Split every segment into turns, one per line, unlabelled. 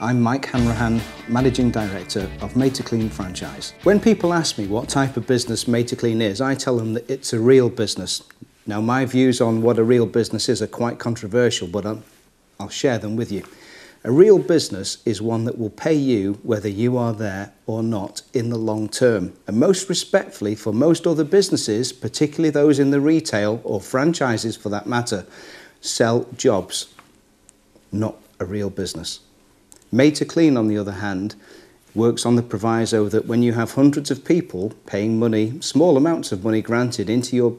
I'm Mike Hanrahan, Managing Director of Maid2Clean franchise. When people ask me what type of business Maid2Clean is, I tell them that it's a real business. Now, my views on what a real business is are quite controversial, but I'll share them with you. A real business is one that will pay you whether you are there or not in the long term. And most respectfully, for most other businesses, particularly those in the retail or franchises for that matter, sell jobs, not a real business. Maid2Clean, on the other hand, works on the proviso that when you have hundreds of people paying money, small amounts of money granted, into your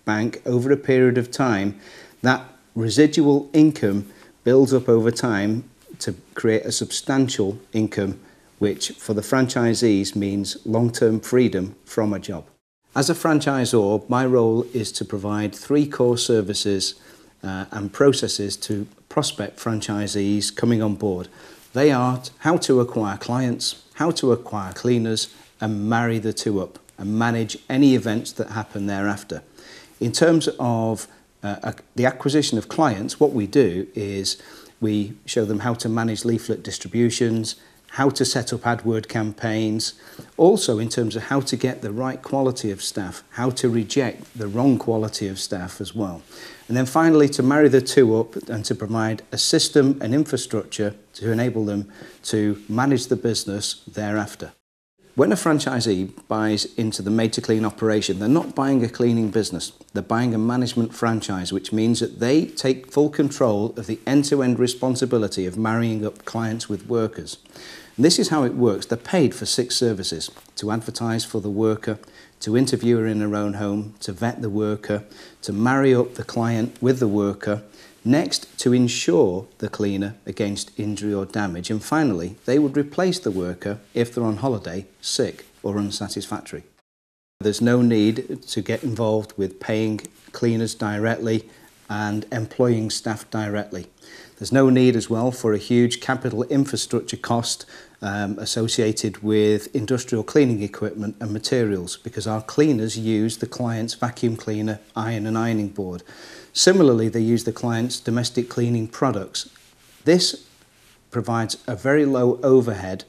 bank over a period of time, that residual income builds up over time to create a substantial income, which for the franchisees means long-term freedom from a job. As a franchisor, my role is to provide 3 core services and processes to prospect franchisees coming on board. They are how to acquire clients, how to acquire cleaners, and marry the two up and manage any events that happen thereafter. In terms of the acquisition of clients, what we do is we show them how to manage leaflet distributions, how to set up AdWord campaigns, also in terms of how to get the right quality of staff, how to reject the wrong quality of staff as well. And then finally, to marry the two up and to provide a system and infrastructure to enable them to manage the business thereafter. When a franchisee buys into the Maid2Clean operation, they're not buying a cleaning business. They're buying a management franchise, which means that they take full control of the end-to-end responsibility of marrying up clients with workers. And this is how it works. They're paid for 6 services: to advertise for the worker, to interview her in her own home, to vet the worker, to marry up the client with the worker, next to insure the cleaner against injury or damage, and finally they would replace the worker if they're on holiday, sick or unsatisfactory. There's no need to get involved with paying cleaners directly and employing staff directly. There's no need as well for a huge capital infrastructure cost associated with industrial cleaning equipment and materials, because our cleaners use the client's vacuum cleaner, iron and ironing board. Similarly, they use the client's domestic cleaning products. This provides a very low overhead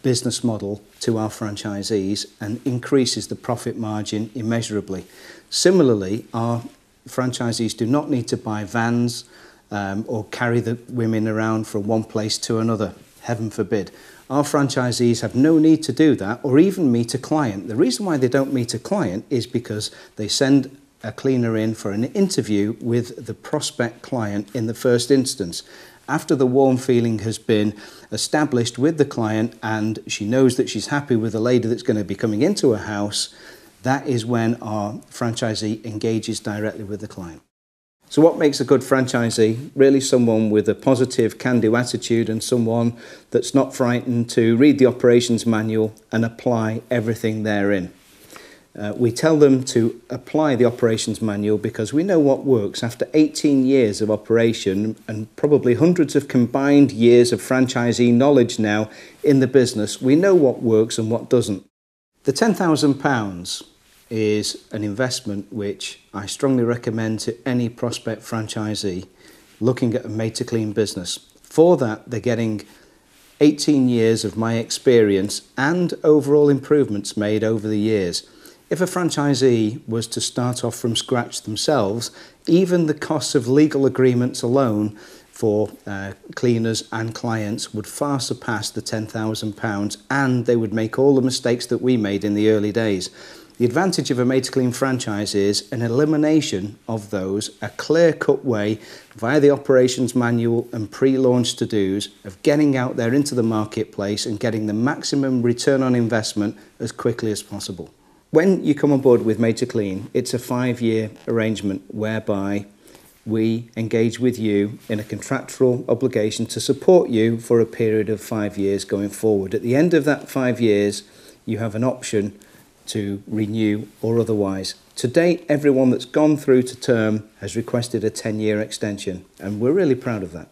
business model to our franchisees and increases the profit margin immeasurably. Similarly, our franchisees do not need to buy vans or carry the women around from one place to another, heaven forbid. Our franchisees have no need to do that or even meet a client. The reason why they don't meet a client is because they send a cleaner in for an interview with the prospect client in the first instance. After the warm feeling has been established with the client and she knows that she's happy with the lady that's going to be coming into her house, that is when our franchisee engages directly with the client. So what makes a good franchisee? Really someone with a positive can-do attitude and someone that's not frightened to read the operations manual and apply everything therein. We tell them to apply the operations manual because we know what works. After 18 years of operation and probably hundreds of combined years of franchisee knowledge now in the business, we know what works and what doesn't. The £10,000 is an investment which I strongly recommend to any prospect franchisee looking at a Maid2Clean business. For that, they're getting 18 years of my experience and overall improvements made over the years. If a franchisee was to start off from scratch themselves, even the costs of legal agreements alone for cleaners and clients would far surpass the £10,000, and they would make all the mistakes that we made in the early days. The advantage of a Maid2Clean franchise is an elimination of those, a clear-cut way via the operations manual and pre-launch to-dos of getting out there into the marketplace and getting the maximum return on investment as quickly as possible. When you come on board with Maid2Clean, it's a 5-year arrangement whereby we engage with you in a contractual obligation to support you for a period of 5 years going forward. At the end of that 5 years, you have an option to renew or otherwise. To date, everyone that's gone through to term has requested a 10-year extension, and we're really proud of that.